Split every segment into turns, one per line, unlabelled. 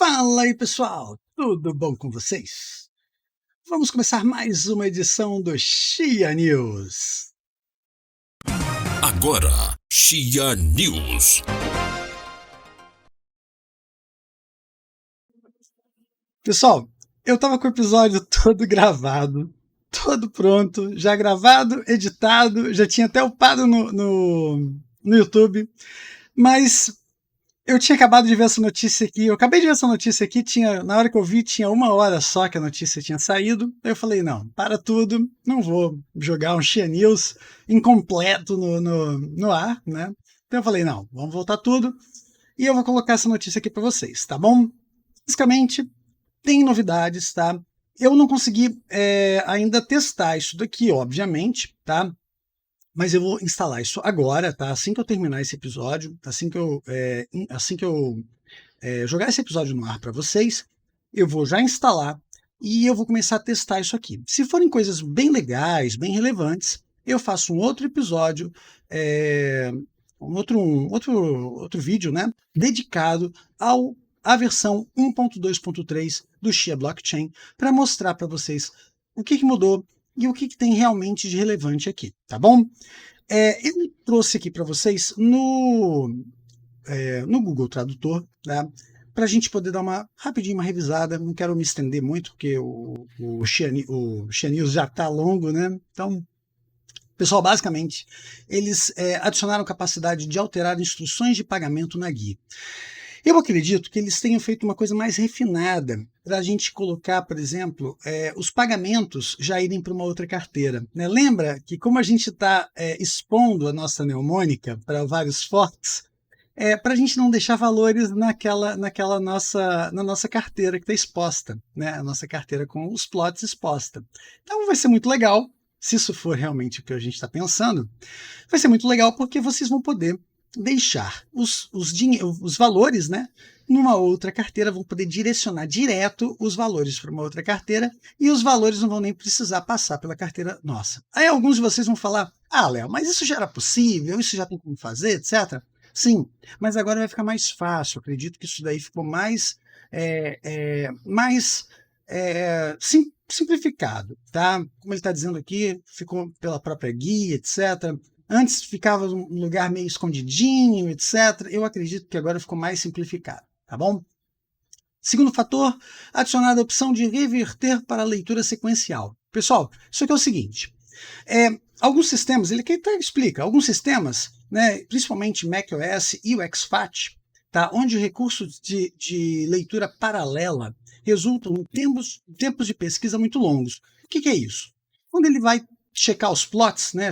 Fala aí, pessoal! Tudo bom com vocês? Vamos começar mais uma edição do Chia News.
Agora, Chia News.
Pessoal, eu tava com o episódio todo gravado, todo pronto, já gravado, editado, já tinha até upado no YouTube, mas eu tinha acabado de ver essa notícia aqui. Eu acabei de ver essa notícia aqui, na hora que eu vi, tinha 1 hora só que a notícia tinha saído. Aí eu falei, não, para tudo, não vou jogar um Chia News incompleto no ar, né? Então eu falei, não, vamos voltar tudo e eu vou colocar essa notícia aqui para vocês, tá bom? Basicamente, tem novidades, tá? Eu não consegui ainda testar isso daqui, obviamente, tá? Mas eu vou instalar isso agora, tá? Assim que eu terminar esse episódio, assim que eu jogar esse episódio no ar para vocês, eu vou já instalar e eu vou começar a testar isso aqui. Se forem coisas bem legais, bem relevantes, eu faço um outro episódio, um outro vídeo, né, dedicado à versão 1.2.3 do Chia Blockchain para mostrar para vocês o que mudou e o que tem realmente de relevante aqui, tá bom? Eu trouxe aqui para vocês no Google Tradutor, né, para a gente poder dar rapidinho uma revisada. Não quero me estender muito, porque o Chia News já está longo, né? Então, pessoal, basicamente, eles adicionaram capacidade de alterar instruções de pagamento na guia. Eu acredito que eles tenham feito uma coisa mais refinada para a gente colocar, por exemplo, os pagamentos já irem para uma outra carteira, né? Lembra que como a gente está expondo a nossa mnemônica para vários forks, para a gente não deixar valores na nossa carteira que está exposta, né? A nossa carteira com os plots exposta. Então vai ser muito legal, se isso for realmente o que a gente está pensando, vai ser muito legal porque vocês vão poder deixar os valores, né, numa outra carteira, vão poder direcionar direto os valores para uma outra carteira e os valores não vão nem precisar passar pela carteira nossa. Aí alguns de vocês vão falar, Léo, mas isso já era possível, isso já tem como fazer, etc. Sim, mas agora vai ficar mais fácil. Eu acredito que isso daí ficou simplificado, tá? Como ele está dizendo aqui, ficou pela própria guia, etc. Antes ficava num lugar meio escondidinho, etc. Eu acredito que agora ficou mais simplificado, tá bom? Segundo fator, adicionada a opção de reverter para a leitura sequencial. Pessoal, isso aqui é o seguinte, alguns sistemas, ele aqui até explica, alguns sistemas, né, principalmente macOS e o exFAT, tá, onde o recurso de leitura paralela resultam em tempos de pesquisa muito longos. O que é isso? Quando ele vai checar os plots, né,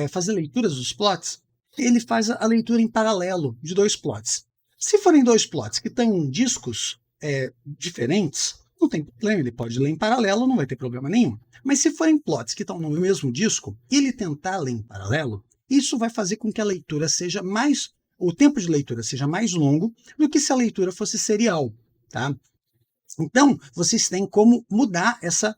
fazer leituras dos plots, ele faz a leitura em paralelo de 2 plots. Se forem 2 plots que têm discos diferentes, não tem problema, ele pode ler em paralelo, não vai ter problema nenhum. Mas se forem plots que estão no mesmo disco, e ele tentar ler em paralelo, isso vai fazer com que o tempo de leitura seja mais longo do que se a leitura fosse serial, tá? Então, vocês têm como mudar essa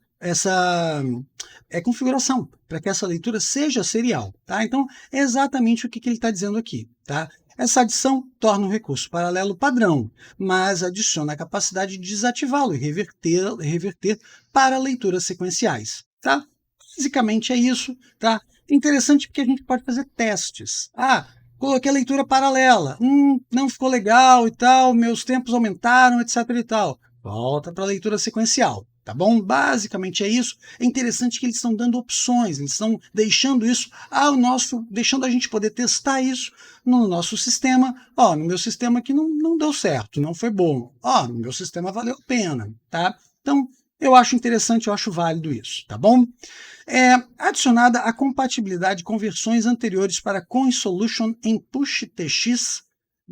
configuração para que essa leitura seja serial, tá? Então, é exatamente o que ele está dizendo aqui, tá? Essa adição torna o recurso paralelo padrão, mas adiciona a capacidade de desativá-lo e reverter para leituras sequenciais, tá? Basicamente é isso, tá? Interessante porque a gente pode fazer testes. Coloquei a leitura paralela, não ficou legal e tal, meus tempos aumentaram, etc e tal. Volta para a leitura sequencial, tá bom? Basicamente é isso. É interessante que eles estão dando opções, eles estão deixando isso deixando a gente poder testar isso no nosso sistema. No meu sistema aqui não deu certo, não foi bom. No meu sistema valeu a pena, tá? Então, eu acho interessante, eu acho válido isso, tá bom? Adicionada a compatibilidade com versões anteriores para CoinSolution em PushTX,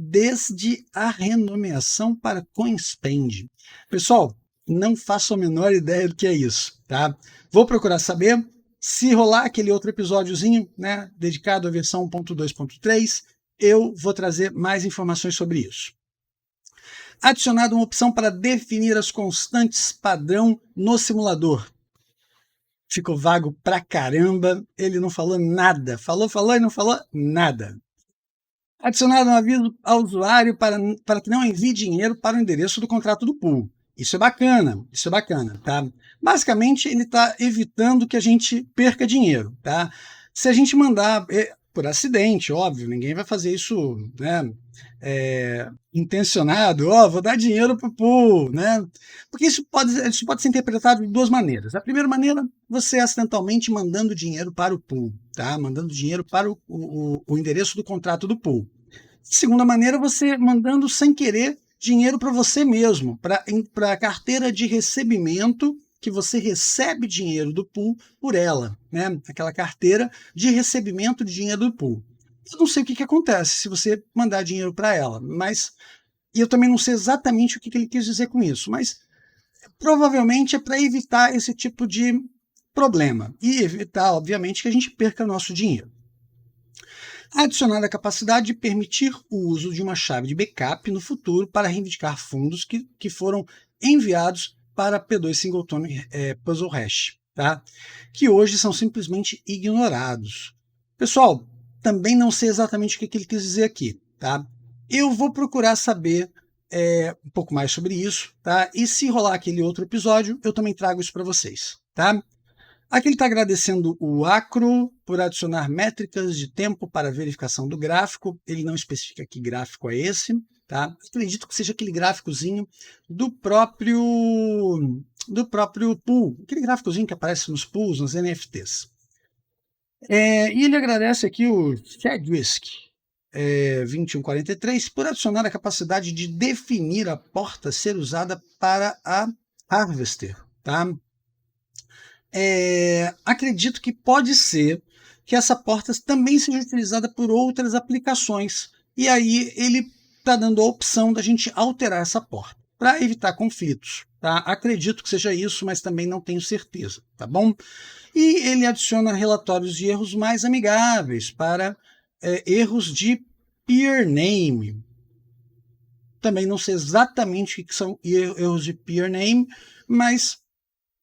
desde a renomeação para CoinSpend. Pessoal, não faço a menor ideia do que é isso, tá? Vou procurar saber. Se rolar aquele outro episódiozinho, né, dedicado à versão 1.2.3, eu vou trazer mais informações sobre isso. Adicionada uma opção para definir as constantes padrão no simulador. Ficou vago pra caramba, ele não falou nada. Falou e não falou nada. Adicionar um aviso ao usuário para que não envie dinheiro para o endereço do contrato do pool. Isso é bacana, tá? Basicamente, ele está evitando que a gente perca dinheiro, tá? Se a gente mandar por acidente, óbvio, ninguém vai fazer isso, né? Intencionado, vou dar dinheiro para o pool, né? Porque isso pode ser interpretado de duas maneiras. A primeira maneira, você acidentalmente mandando dinheiro para o pool, tá? Mandando dinheiro para o endereço do contrato do pool. Segunda maneira, você mandando sem querer dinheiro para você mesmo, para a carteira de recebimento que você recebe dinheiro do pool por ela, né? Aquela carteira de recebimento de dinheiro do pool. Eu não sei o que acontece se você mandar dinheiro para ela, mas e eu também não sei exatamente o que ele quis dizer com isso, mas provavelmente é para evitar esse tipo de problema e evitar, obviamente, que a gente perca nosso dinheiro. Adicionar a capacidade de permitir o uso de uma chave de backup no futuro para reivindicar fundos que foram enviados para P2 Singleton Puzzle Hash, tá? Que hoje são simplesmente ignorados. Pessoal, também não sei exatamente o que ele quis dizer aqui, tá? Eu vou procurar saber um pouco mais sobre isso, tá? E se rolar aquele outro episódio, eu também trago isso para vocês, tá? Aqui ele está agradecendo o Acro por adicionar métricas de tempo para verificação do gráfico. Ele não especifica que gráfico é esse, tá? Acredito que seja aquele gráficozinho do próprio pool, aquele gráficozinho que aparece nos pools, nos NFTs. E ele agradece aqui o Chadwick 2143 por adicionar a capacidade de definir a porta a ser usada para a Harvester, tá? Acredito que pode ser que essa porta também seja utilizada por outras aplicações. E aí ele está dando a opção da gente alterar essa porta para evitar conflitos. Tá? Acredito que seja isso, mas também não tenho certeza, tá bom? E ele adiciona relatórios de erros mais amigáveis para erros de peer name. Também não sei exatamente o que são erros de peer name, mas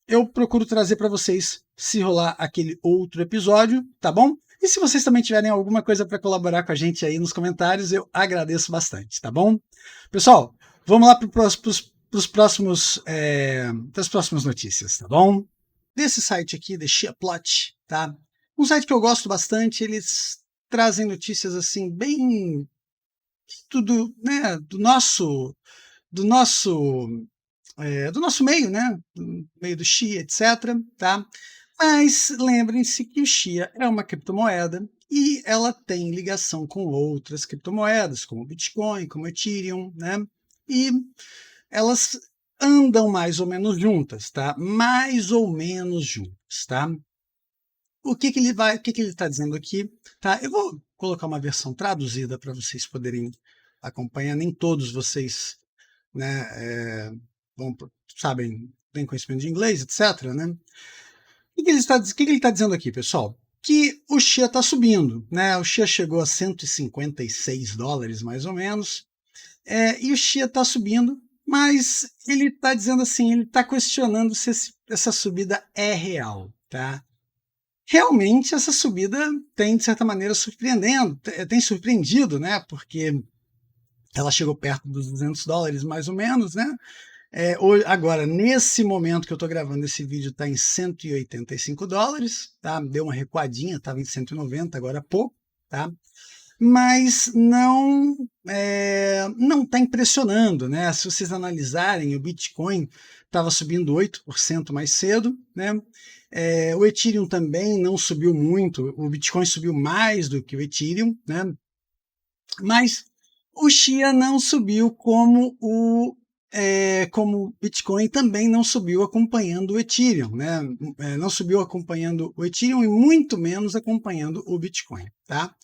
eu procuro trazer para vocês se rolar aquele outro episódio, tá bom? E se vocês também tiverem alguma coisa para colaborar com a gente aí nos comentários, eu agradeço bastante, tá bom? Pessoal, vamos lá para as próximas notícias, tá bom? Desse site aqui, The Sheaplot, tá? Um site que eu gosto bastante, eles trazem notícias assim bem tudo, né, do nosso meio, né? Do meio do Chia, etc. Tá? Mas lembrem-se que o Chia é uma criptomoeda e ela tem ligação com outras criptomoedas, como o Bitcoin, como o Ethereum, né? E elas andam mais ou menos juntas, tá? Mais ou menos juntas, tá? O que ele está dizendo aqui, tá? Eu vou colocar uma versão traduzida para vocês poderem acompanhar. Nem todos vocês, né, sabem, têm conhecimento de inglês, etc. Né? O que ele está dizendo aqui, pessoal? Que o Chia está subindo, né? O Chia chegou a 156 dólares, mais ou menos, e o Chia está subindo, mas ele está dizendo assim, ele está questionando se essa subida é real, tá? Realmente essa subida tem, de certa maneira, tem surpreendido, né? Porque ela chegou perto dos 200 dólares, mais ou menos, né? Agora, nesse momento que eu estou gravando esse vídeo, está em 185 dólares, tá? Deu uma recuadinha, estava em 190 agora há pouco, tá? Mas não está impressionando, né? Se vocês analisarem, o Bitcoin estava subindo 8% mais cedo, né? O Ethereum também não subiu muito, o Bitcoin subiu mais do que o Ethereum, né? Mas o Chia não subiu como o Bitcoin também não subiu acompanhando o Ethereum, né? Não subiu acompanhando o Ethereum e muito menos acompanhando o Bitcoin, tá?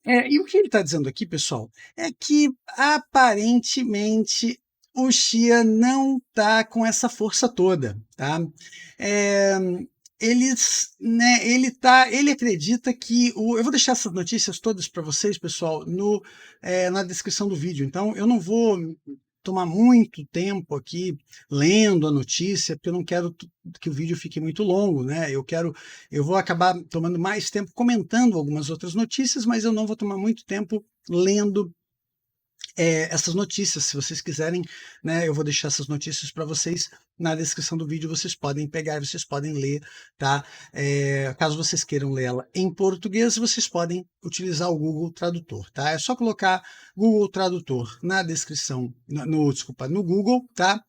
E o que ele está dizendo aqui, pessoal, é que aparentemente o Chia não está com essa força toda, tá? Ele acredita que eu vou deixar essas notícias todas para vocês, pessoal, na descrição do vídeo. Então eu não vou tomar muito tempo aqui lendo a notícia, porque eu não quero que o vídeo fique muito longo, né? Eu vou acabar tomando mais tempo comentando algumas outras notícias, mas eu não vou tomar muito tempo lendo essas notícias. Se vocês quiserem, né, eu vou deixar essas notícias para vocês na descrição do vídeo, vocês podem pegar e vocês podem ler, tá? Caso vocês queiram ler ela em português, vocês podem utilizar o Google Tradutor, tá? É só colocar Google Tradutor na descrição, desculpa, no Google, tá?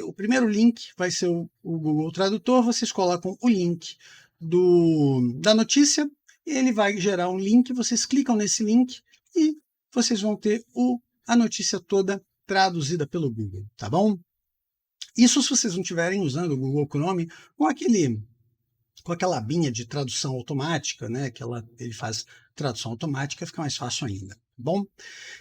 O primeiro link vai ser o Google Tradutor, vocês colocam o link da notícia, e ele vai gerar um link, vocês clicam nesse link e vocês vão ter a notícia toda traduzida pelo Google, tá bom? Isso se vocês não estiverem usando o Google Chrome com aquela abinha de tradução automática, né? Ele faz tradução automática, fica mais fácil ainda, tá bom?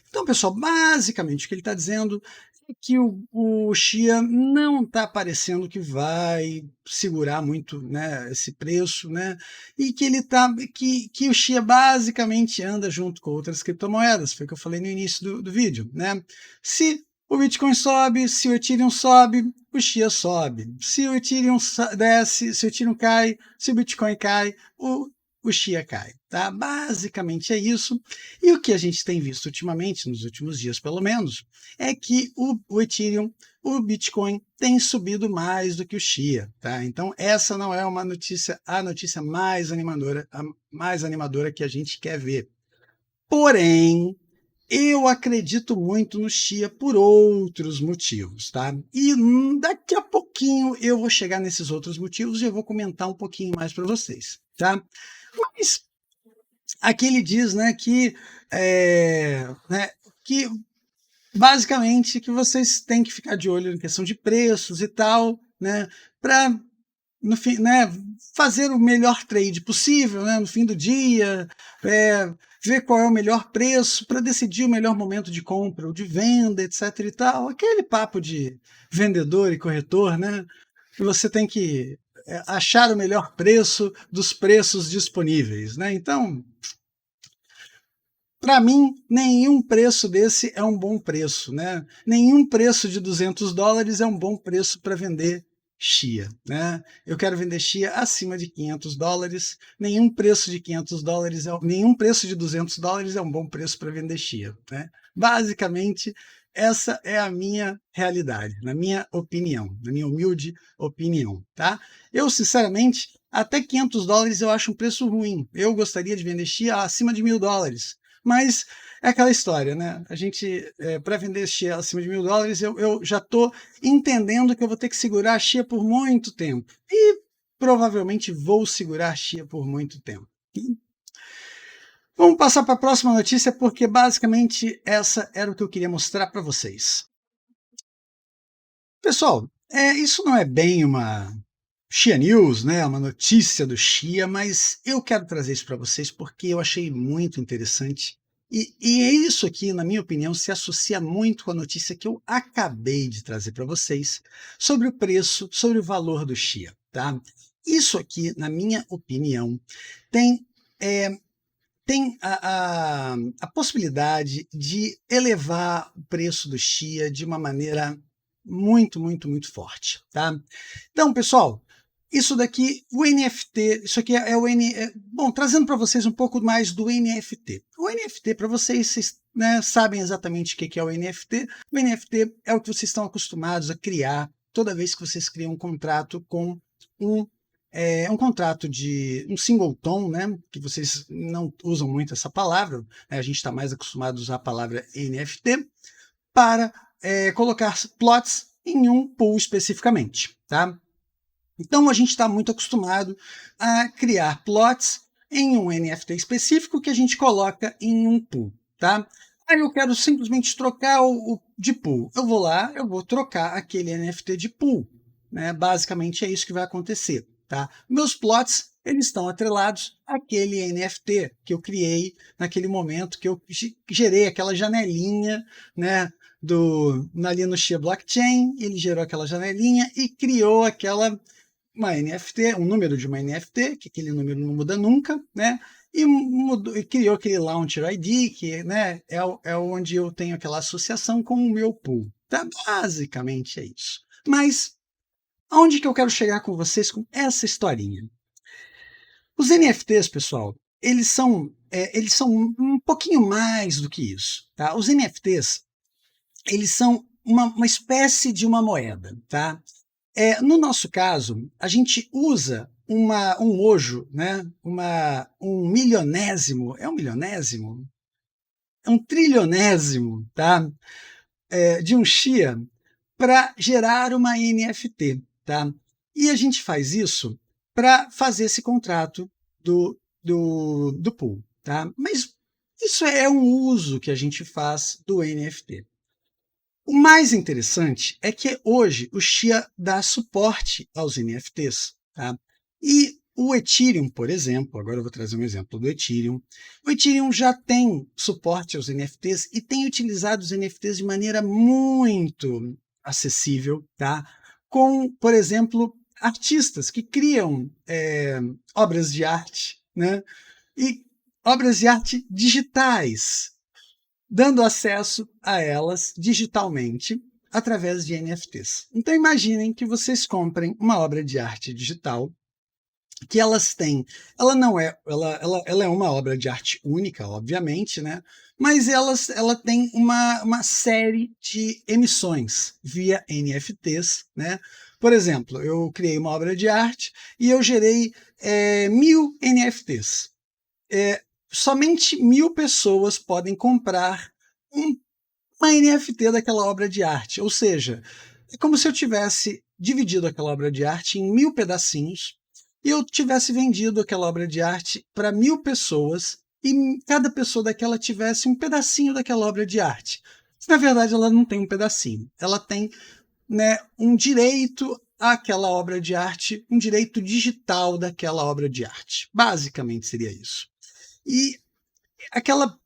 Então, pessoal, basicamente o que ele está dizendo é que o Chia não está parecendo que vai segurar muito, né, esse preço, né, e que o Chia basicamente anda junto com outras criptomoedas, foi o que eu falei no início do vídeo, né? Se o Bitcoin sobe, se o Ethereum sobe, o Chia sobe. Se o Ethereum desce, se o Ethereum cai, se o Bitcoin cai, o Chia cai, tá? Basicamente é isso. E o que a gente tem visto ultimamente, nos últimos dias pelo menos, é que o Ethereum, o Bitcoin tem subido mais do que o Chia, tá? Então essa não é a notícia mais animadora que a gente quer ver. Porém, eu acredito muito no Chia por outros motivos, tá? E daqui a pouquinho eu vou chegar nesses outros motivos e eu vou comentar um pouquinho mais para vocês, tá? Mas aqui ele diz, né, que basicamente que vocês têm que ficar de olho em questão de preços e tal, né, para no fim, né, fazer o melhor trade possível, né, no fim do dia, ver qual é o melhor preço para decidir o melhor momento de compra ou de venda, etc. e tal. Aquele papo de vendedor e corretor, né? Que você tem que achar o melhor preço dos preços disponíveis, né? Então, para mim, nenhum preço desse é um bom preço, né? Nenhum preço de $200 é um bom preço para vender Chia, né? Eu quero vender Chia acima de $500. Nenhum preço de $500 nenhum preço de $200 é um bom preço para vender Chia, né? Basicamente, essa é a minha realidade, na minha opinião, na minha humilde opinião, tá? Eu, sinceramente, até $500 eu acho um preço ruim. Eu gostaria de vender Chia acima de $1.000. Mas é aquela história, né? A gente, para vender Chia acima de $1.000, eu já estou entendendo que eu vou ter que segurar a Chia por muito tempo. E provavelmente vou segurar a Chia por muito tempo. Vamos passar para a próxima notícia, porque basicamente essa era o que eu queria mostrar para vocês. Pessoal, isso não é bem uma Chia News, né? Uma notícia do Chia, mas eu quero trazer isso para vocês porque eu achei muito interessante. E é isso aqui, na minha opinião, se associa muito com a notícia que eu acabei de trazer para vocês sobre o preço, sobre o valor do Chia, tá? Isso aqui, na minha opinião, tem a possibilidade de elevar o preço do Chia de uma maneira muito, muito, muito forte, tá? Então, pessoal, isso daqui, o NFT, isso aqui bom, trazendo para vocês um pouco mais do NFT. O NFT, para vocês, né, sabem exatamente o que é o NFT. O NFT é o que vocês estão acostumados a criar toda vez que vocês criam um contrato com um contrato de um singleton, né, que vocês não usam muito essa palavra, né, a gente está mais acostumado a usar a palavra NFT, para colocar plots em um pool especificamente, tá? Então a gente está muito acostumado a criar plots em um NFT específico que a gente coloca em um pool, tá? Aí eu quero simplesmente trocar o de pool. Eu vou lá, eu vou trocar aquele NFT de pool, né? Basicamente é isso que vai acontecer, tá? Meus plots, eles estão atrelados àquele NFT que eu criei naquele momento que eu gerei aquela janelinha, né? Ali no Chia Blockchain, ele gerou aquela janelinha e criou uma NFT, um número de uma NFT, que aquele número não muda nunca, né? E criou aquele Launcher ID, que, né, é onde eu tenho aquela associação com o meu pool, Tá? Basicamente é isso. Mas aonde que eu quero chegar com vocês com essa historinha? Os NFTs, pessoal, eles são um pouquinho mais do que isso. Tá? Os NFTs, eles são uma espécie de uma moeda. Tá? No nosso caso, a gente usa um hojo, né? Um milionésimo, é um milionésimo? É um trilionésimo, tá? De um Xia para gerar uma NFT, tá? E a gente faz isso para fazer esse contrato do pool, tá? Mas isso é um uso que a gente faz do NFT. O mais interessante é que hoje o Xia dá suporte aos NFTs, tá? E o Ethereum, por exemplo, agora eu vou trazer um exemplo do Ethereum. O Ethereum já tem suporte aos NFTs e tem utilizado os NFTs de maneira muito acessível, tá? Com, por exemplo, artistas que criam obras de arte, né? E obras de arte digitais, dando acesso a elas digitalmente através de NFTs. Então imaginem que vocês comprem uma obra de arte digital que elas têm, ela é uma obra de arte única, obviamente, né? Mas ela tem uma série de emissões via NFTs, né? Por exemplo, eu criei uma obra de arte e eu gerei 1000 NFTs. Somente 1000 pessoas podem comprar uma NFT daquela obra de arte. Ou seja, é como se eu tivesse dividido aquela obra de arte em 1000 pedacinhos e eu tivesse vendido aquela obra de arte para 1000 pessoas e cada pessoa daquela tivesse um pedacinho daquela obra de arte. Na verdade, ela não tem um pedacinho. Ela tem, né, um direito àquela obra de arte, um direito digital daquela obra de arte. Basicamente seria isso. E aquela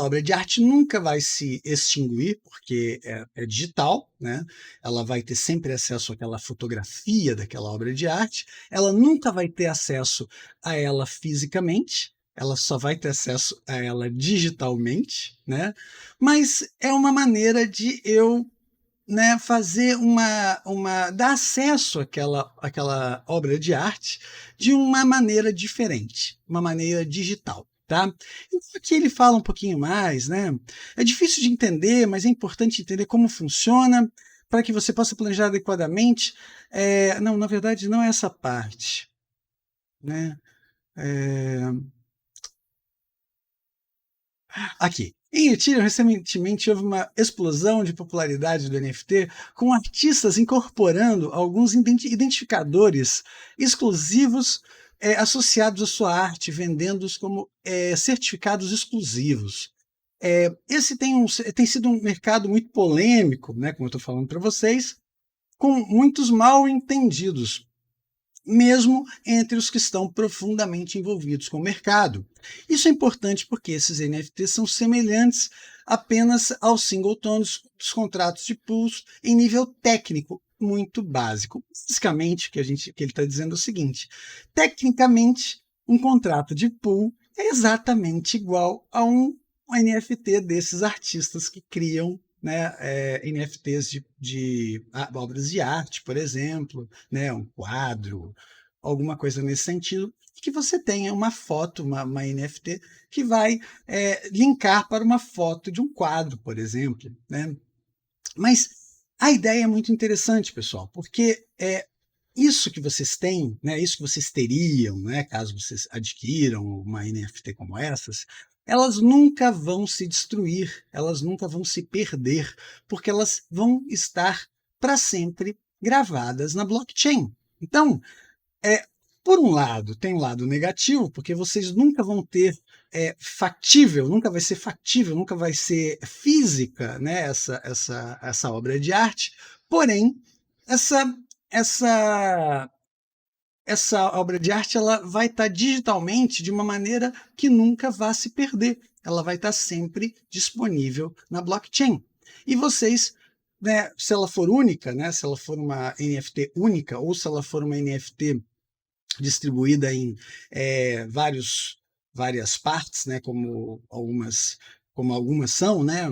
obra de arte nunca vai se extinguir, porque é digital, né? Ela vai ter sempre acesso àquela fotografia daquela obra de arte, ela nunca vai ter acesso a ela fisicamente, ela só vai ter acesso a ela digitalmente, né? Mas é uma maneira de eu, né, fazer dar acesso àquela obra de arte de uma maneira diferente, uma maneira digital. Tá? Então aqui ele fala um pouquinho mais, né? É difícil de entender, mas é importante entender como funciona para que você possa planejar adequadamente. Não, na verdade, não é essa parte, né? Aqui. Em Ethereum, recentemente houve uma explosão de popularidade do NFT, com artistas incorporando alguns identificadores exclusivos associados à sua arte, vendendo-os como certificados exclusivos. Esse tem sido um mercado muito polêmico, né, como eu estou falando para vocês, com muitos mal entendidos, mesmo entre os que estão profundamente envolvidos com o mercado. Isso é importante porque esses NFTs são semelhantes apenas aos singletons dos contratos de pools em nível técnico muito básico. Basicamente, o que ele está dizendo é o seguinte: tecnicamente, um contrato de pool é exatamente igual a um NFT desses artistas que criam, né, NFTs de obras de arte, por exemplo, né, um quadro, alguma coisa nesse sentido, que você tenha uma foto, uma NFT, que vai linkar para uma foto de um quadro, por exemplo. Né? Mas a ideia é muito interessante, pessoal, porque isso que vocês têm, né, isso que vocês teriam, né, caso vocês adquiram uma NFT como essas, elas nunca vão se destruir, elas nunca vão se perder, porque elas vão estar para sempre gravadas na blockchain. Então, por um lado, tem um lado negativo, porque vocês nunca vão ter factível, nunca vai ser factível, nunca vai ser física, né, essa obra de arte, porém, essa, essa, essa obra de arte ela vai estar digitalmente de uma maneira que nunca vai se perder. Ela vai estar sempre disponível na blockchain. E vocês, né, se ela for única, né, se ela for uma NFT única, ou se ela for uma NFT distribuída em várias partes, né, como algumas como algumas são, né?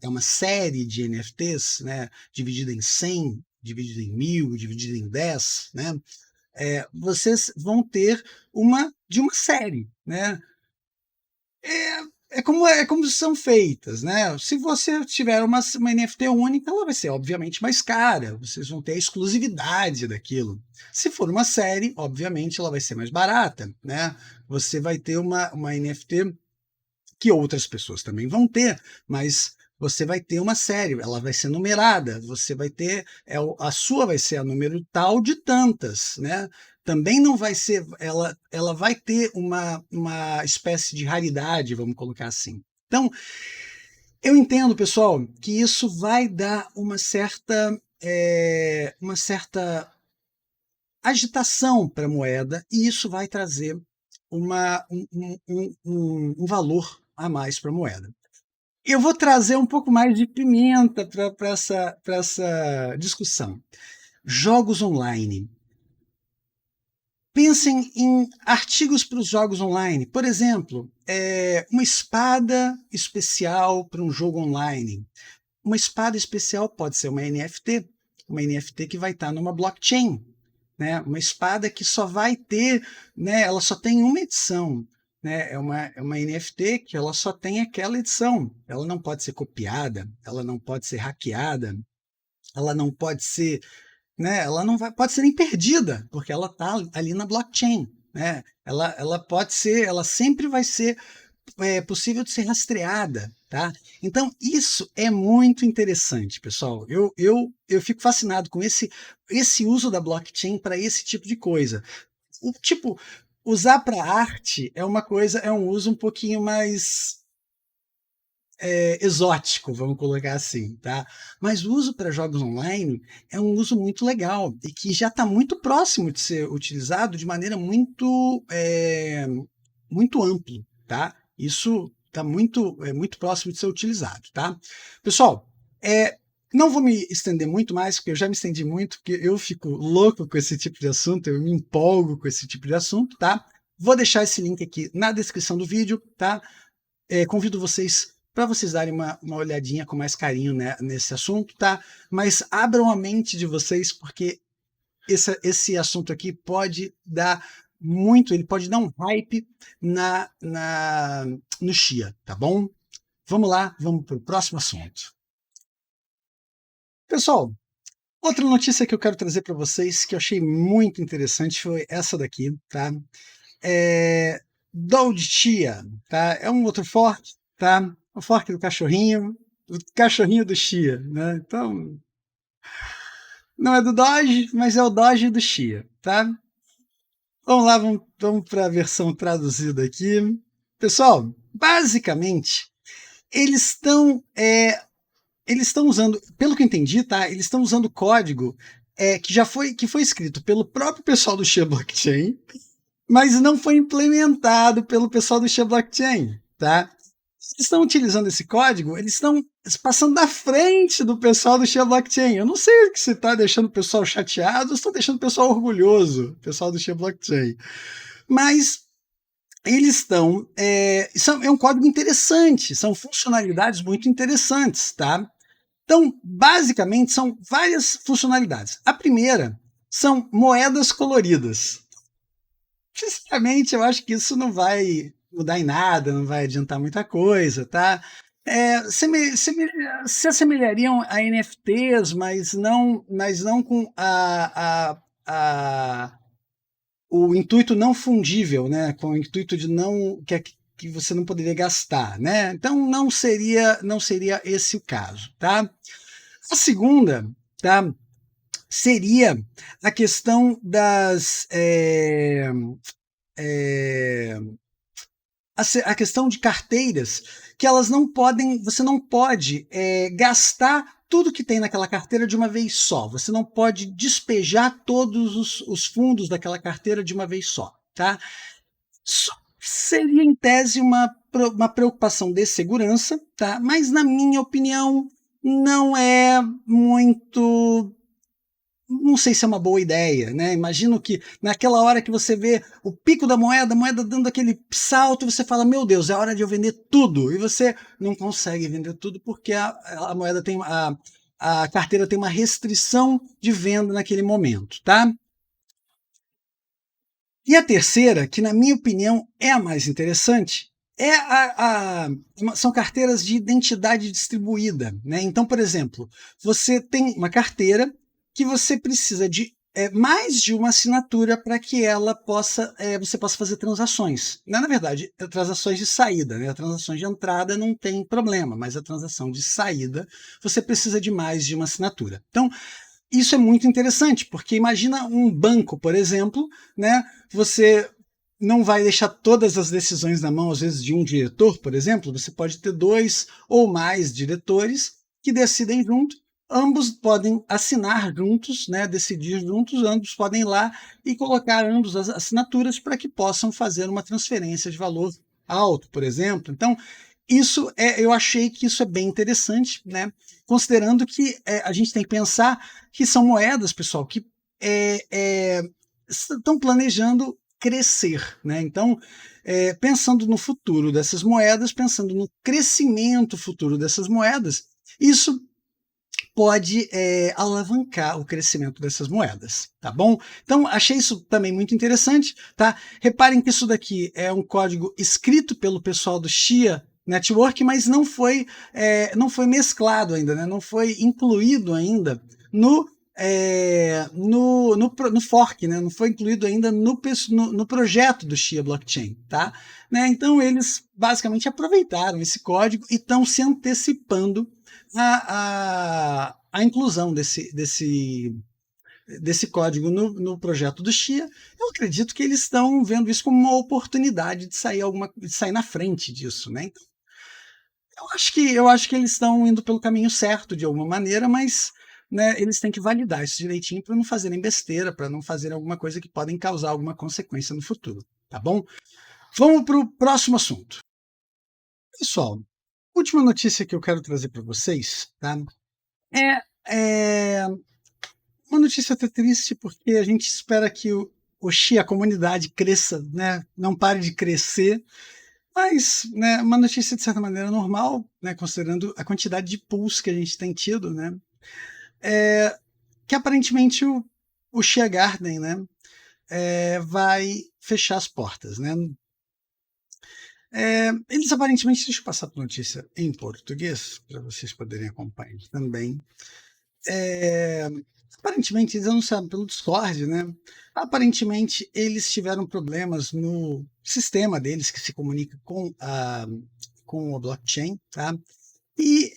É uma série de NFTs, né? Dividida em 100, dividida em 1000, dividida em 10, né? Vocês vão ter uma série, né? É como são feitas, né? Se você tiver uma NFT única, ela vai ser obviamente mais cara, vocês vão ter a exclusividade daquilo. Se for uma série, obviamente ela vai ser mais barata, né? Você vai ter uma NFT que outras pessoas também vão ter, mas você vai ter uma série, ela vai ser numerada, você vai ter, a sua vai ser a número tal de tantas, né? Também não vai ser, ela vai ter uma espécie de raridade, vamos colocar assim. Então, eu entendo, pessoal, que isso vai dar uma certa agitação para a moeda e isso vai trazer um valor a mais para a moeda. Eu vou trazer um pouco mais de pimenta para essa discussão. Jogos online. Pensem em artigos para os jogos online. Por exemplo, uma espada especial para um jogo online. Uma espada especial pode ser uma NFT que vai estar numa blockchain. Né? Uma espada que só vai ter, né? Ela só tem uma edição. Né? É uma NFT que ela só tem aquela edição. Ela não pode ser copiada, ela não pode ser hackeada, ela não pode ser, né? Ela não pode ser nem perdida, porque ela está ali na blockchain. Né? Ela pode ser, ela sempre vai ser possível de ser rastreada. Tá? Então, isso é muito interessante, pessoal. Eu fico fascinado com esse uso da blockchain para esse tipo de coisa. Usar para arte é uma coisa, é um uso um pouquinho mais exótico, vamos colocar assim, tá? Mas o uso para jogos online é um uso muito legal e que já está muito próximo de ser utilizado de maneira muito ampla, tá? Isso está muito próximo de ser utilizado, tá? Pessoal, não vou me estender muito mais, porque eu já me estendi muito, porque eu fico louco com esse tipo de assunto, eu me empolgo com esse tipo de assunto, tá? Vou deixar esse link aqui na descrição do vídeo, tá? Convido vocês para vocês darem uma olhadinha com mais carinho, né, nesse assunto, tá? Mas abram a mente de vocês, porque esse assunto aqui pode dar muito, ele pode dar um hype no Chia, tá bom? Vamos lá, vamos para o próximo assunto. Pessoal, outra notícia que eu quero trazer para vocês, que eu achei muito interessante, foi essa daqui, tá? Doge Chia, tá? É um outro fork, tá? O fork do cachorrinho do Chia, né? Então, não é do Doge, mas é o Doge do Chia, tá? Vamos lá, vamos para a versão traduzida aqui. Pessoal, basicamente, eles estão usando, pelo que eu entendi, tá? Eles estão usando código que foi escrito pelo próprio pessoal do Chia Blockchain, mas não foi implementado pelo pessoal do Chia Blockchain, tá? Eles estão utilizando esse código, eles estão passando da frente do pessoal do Chia Blockchain. Eu não sei se está deixando o pessoal chateado ou está deixando o pessoal orgulhoso, o pessoal do Chia Blockchain. Mas eles estão... é um código interessante, são funcionalidades muito interessantes, tá? Então, basicamente, são várias funcionalidades. A primeira são moedas coloridas. Sinceramente, eu acho que isso não vai mudar em nada, não vai adiantar muita coisa, tá? Se assemelhariam a NFTs, mas não com o intuito não fundível, né? Com o intuito de não que você não poderia gastar, né? Então não seria esse o caso, tá? A segunda, tá? Seria a questão a questão de carteiras, que elas não podem, você não pode gastar tudo que tem naquela carteira de uma vez só. Você não pode despejar todos os fundos daquela carteira de uma vez só, tá? Seria, em tese, uma preocupação de segurança, tá? Mas, na minha opinião, não não sei se é uma boa ideia, né? Imagino que naquela hora que você vê o pico da moeda, a moeda dando aquele salto, você fala, meu Deus, é hora de eu vender tudo. E você não consegue vender tudo porque a moeda tem a carteira tem uma restrição de venda naquele momento, tá? E a terceira, que na minha opinião é a mais interessante, são carteiras de identidade distribuída, né? Então, por exemplo, você tem uma carteira que você precisa de mais de uma assinatura para que ela você possa fazer transações. Na verdade, transações de saída, né? Transações de entrada não tem problema, mas a transação de saída você precisa de mais de uma assinatura. Então, isso é muito interessante, porque imagina um banco, por exemplo, né? Você não vai deixar todas as decisões na mão, às vezes, de um diretor, por exemplo. Você pode ter 2 ou mais diretores que decidem junto. Ambos podem assinar juntos, né? Decidir juntos, ambos podem ir lá e colocar ambos as assinaturas para que possam fazer uma transferência de valor alto, por exemplo. Então, eu achei que isso é bem interessante, né? Considerando que a gente tem que pensar que são moedas, pessoal, que estão planejando crescer, né? Então, pensando no futuro dessas moedas, pensando no crescimento futuro dessas moedas, isso pode alavancar o crescimento dessas moedas, tá bom? Então, achei isso também muito interessante, tá? Reparem que isso daqui é um código escrito pelo pessoal do Chia Network, mas não foi mesclado ainda, né? Não foi incluído ainda no fork, né? Não foi incluído ainda no projeto do Chia Blockchain, tá? Né? Então eles basicamente aproveitaram esse código e estão se antecipando a inclusão desse código no projeto do Chia. Eu acredito que eles estão vendo isso como uma oportunidade de sair na frente disso, né? Então, eu acho que eles estão indo pelo caminho certo de alguma maneira, mas né, eles têm que validar isso direitinho para não fazerem besteira, para não fazerem alguma coisa que podem causar alguma consequência no futuro, tá bom? Vamos para o próximo assunto. Pessoal, última notícia que eu quero trazer para vocês, tá? É uma notícia até triste, porque a gente espera que o Chia, a comunidade, cresça, né? Não pare de crescer. Mas, né, uma notícia de certa maneira normal, né, considerando a quantidade de pools que a gente tem tido, né, que aparentemente o Chia Garden, né, vai fechar as portas, né. Eles aparentemente, deixa eu passar para a notícia em português, para vocês poderem acompanhar também. Aparentemente, eles anunciaram pelo Discord, né? Aparentemente, eles tiveram problemas no sistema deles que se comunica com a blockchain, tá? E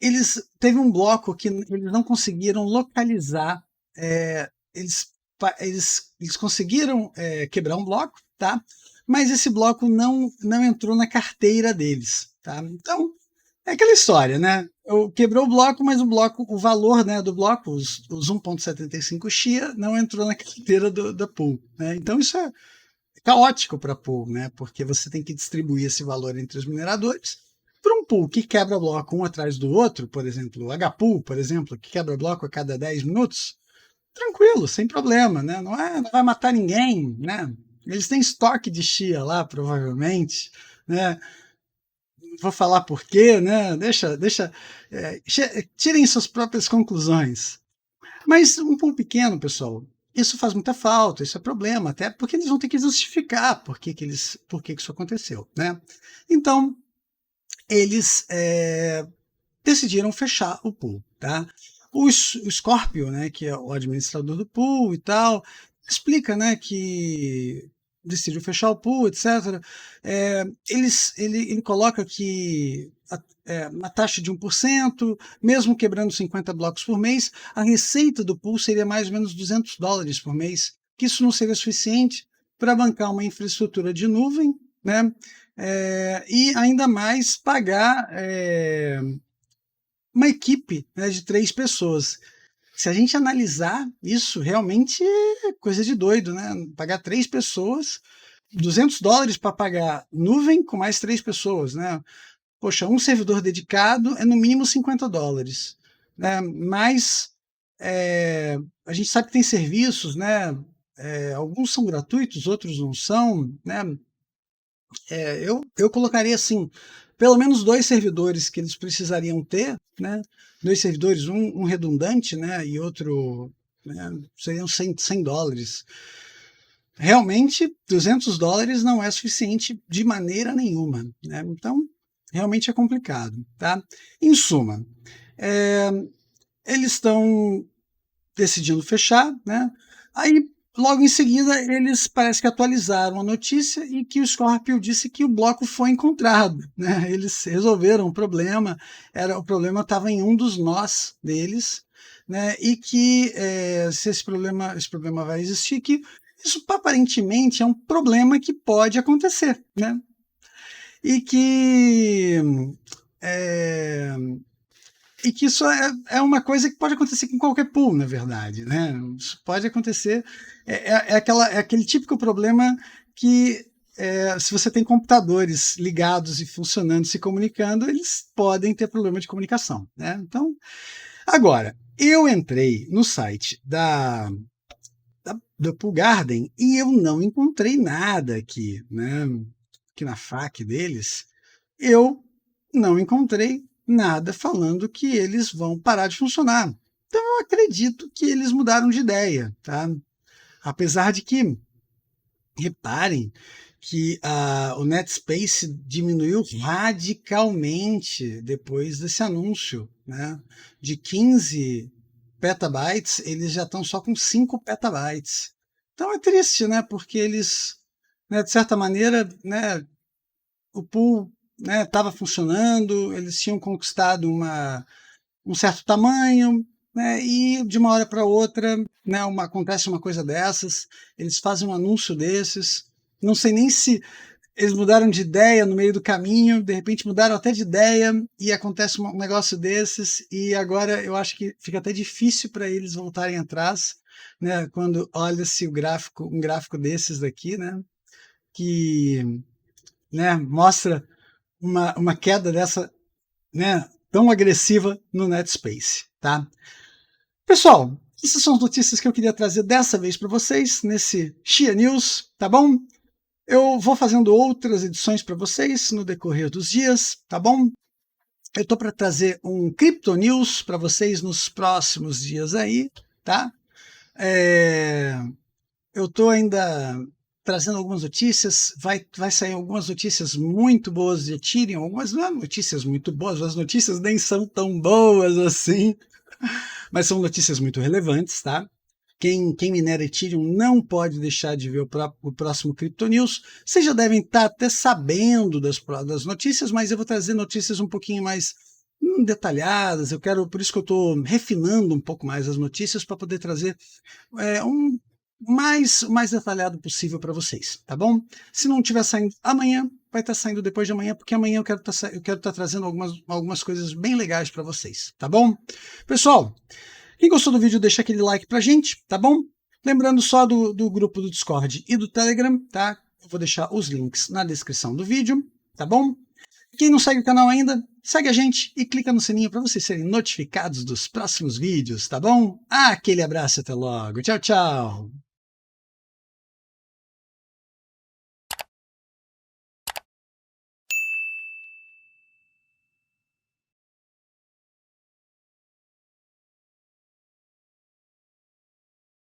eles teve um bloco que eles não conseguiram localizar. Eles conseguiram quebrar um bloco, tá? Mas esse bloco não entrou na carteira deles, tá? Então é aquela história, né? Quebrou o bloco, mas o valor, né, do bloco, os 1,75 Chia, não entrou na carteira da pool, né? Então isso é caótico para a pool, né? Porque você tem que distribuir esse valor entre os mineradores. Para um pool que quebra bloco um atrás do outro, por exemplo, o H-Pool, por exemplo, que quebra bloco a cada 10 minutos, tranquilo, sem problema, né? Não vai matar ninguém, né? Eles têm estoque de Chia lá, provavelmente, né? Vou falar por quê, né? Tirem suas próprias conclusões. Mas um pool pequeno, pessoal, isso faz muita falta, isso é problema, até porque eles vão ter que justificar por que isso aconteceu, né? Então, eles decidiram fechar o pool, tá? O Scorpio, né, que é o administrador do pool e tal, explica, né, que decidiu fechar o pool, etc. Ele coloca que uma taxa de 1%, mesmo quebrando 50 blocos por mês, a receita do pool seria mais ou menos $200 por mês, que isso não seria suficiente para bancar uma infraestrutura de nuvem, né? E ainda mais pagar uma equipe, né, de 3 pessoas. Se a gente analisar isso, realmente é coisa de doido, né? Pagar 3 pessoas, $200 para pagar nuvem com mais 3 pessoas, né? Poxa, um servidor dedicado é no mínimo $50, né? Mais a gente sabe que tem serviços, né? Alguns são gratuitos, outros não são, né? Eu colocaria assim, pelo menos 2 servidores que eles precisariam ter, né? 2 servidores, um redundante, né? E outro, né? Seriam $100. Realmente, $200 não é suficiente de maneira nenhuma, né? Então, realmente é complicado, tá? Em suma, é, eles estão decidindo fechar, né? Aí, logo em seguida, eles parece que atualizaram a notícia e que o Scorpio disse que o bloco foi encontrado, né? Eles resolveram o problema, o problema estava em um dos nós deles, né? E que se esse problema vai existir, que isso aparentemente é um problema que pode acontecer, né? E que é, isso é uma coisa que pode acontecer com qualquer pool, na verdade, né? Isso pode acontecer, é aquele típico problema que se você tem computadores ligados e funcionando, se comunicando, eles podem ter problema de comunicação, né? Então, agora, eu entrei no site do Pool Garden e eu não encontrei nada aqui, né? Aqui na FAQ deles, eu não encontrei nada falando que eles vão parar de funcionar. Então eu acredito que eles mudaram de ideia, tá? Apesar de que, reparem que o NetSpace diminuiu radicalmente depois desse anúncio, né? De 15 petabytes, eles já estão só com 5 petabytes. Então é triste, né? Porque eles, né, de certa maneira, né, o pool estava funcionando, eles tinham conquistado um certo tamanho, né, e de uma hora para outra, né, acontece uma coisa dessas, eles fazem um anúncio desses, não sei nem se eles mudaram de ideia no meio do caminho, de repente mudaram até de ideia e acontece um negócio desses, e agora eu acho que fica até difícil para eles voltarem atrás, né, quando olha-se um gráfico desses daqui, né, que, né, mostra uma queda dessa, né, tão agressiva no NetSpace, tá? Pessoal, essas são as notícias que eu queria trazer dessa vez para vocês nesse Chia News, tá bom? Eu vou fazendo outras edições para vocês no decorrer dos dias, tá bom? Eu estou para trazer um Crypto News para vocês nos próximos dias aí, tá? Eu estou ainda trazendo algumas notícias, vai sair algumas notícias muito boas de Ethereum, algumas não notícias muito boas, as notícias nem são tão boas assim, mas são notícias muito relevantes, tá? Quem minera Ethereum não pode deixar de ver o próximo Crypto News. Vocês já devem estar até sabendo das notícias, mas eu vou trazer notícias um pouquinho mais detalhadas. Por isso que eu estou refinando um pouco mais as notícias para poder trazer o mais detalhado possível para vocês, tá bom? Se não estiver saindo amanhã, vai estar saindo depois de amanhã, porque amanhã eu quero estar trazendo algumas coisas bem legais para vocês, tá bom? Pessoal, quem gostou do vídeo, deixa aquele like pra gente, tá bom? Lembrando só do grupo do Discord e do Telegram, tá? Eu vou deixar os links na descrição do vídeo, tá bom? Quem não segue o canal ainda, segue a gente e clica no sininho para vocês serem notificados dos próximos vídeos, tá bom? Aquele abraço e até logo. Tchau, tchau!